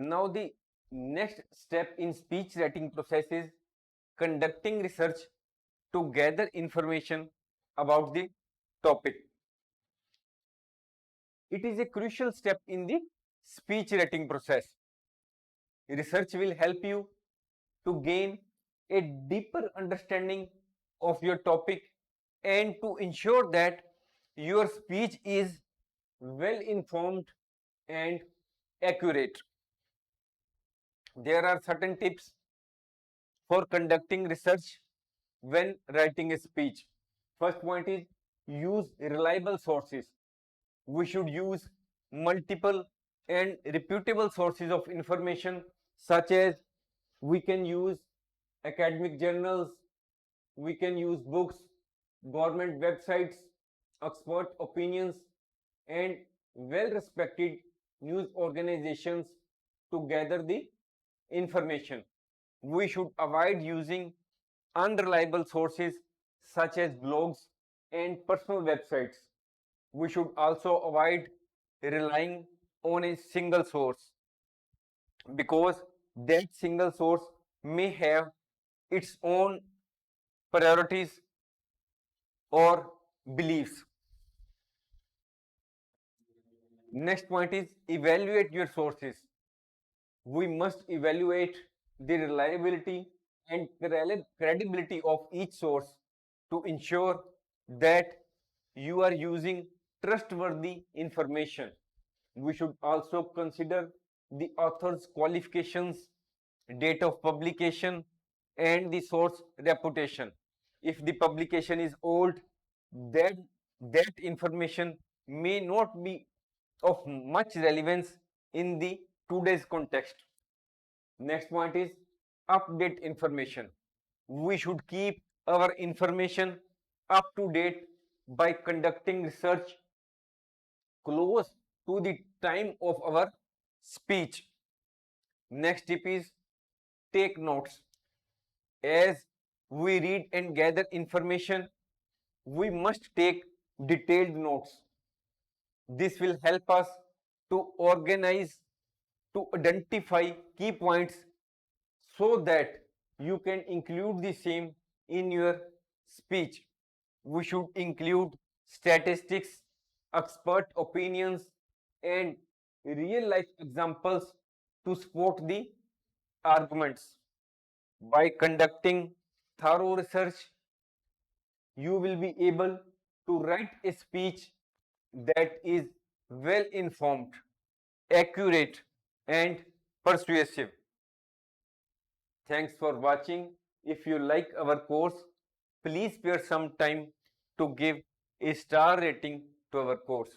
Now the next step in speech writing process is conducting research to gather information about the topic. It is a crucial step in the speech writing process. Research will help you to gain a deeper understanding of your topic and to ensure that your speech is well informed and accurate. There are certain tips for conducting research when writing a speech. First point is use reliable sources. We should use multiple and reputable sources of information, such as we can use academic journals, we can use books, government websites, expert opinions, and well respected news organizations to gather the information. We should avoid using unreliable sources such as blogs and personal websites. We should also avoid relying on a single source, because that single source may have its own priorities or beliefs. Next point is evaluate your sources. We must evaluate the reliability and credibility of each source to ensure that you are using trustworthy information. We should also consider the author's qualifications, date of publication, and the source reputation. If the publication is old, then that information may not be of much relevance in the today's context. Next point is update information. We should keep our information up to date by conducting research close to the time of our speech. Next tip is take notes. As we read and gather information, we must take detailed notes. This will help us to organize, to identify key points so that you can include the same in your speech. We should include statistics, expert opinions, and real life examples to support the arguments. By conducting thorough research, you will be able to write a speech that is well informed, accurate, and persuasive. Thanks for watching. If you like our course, please spare some time to give a star rating to our course.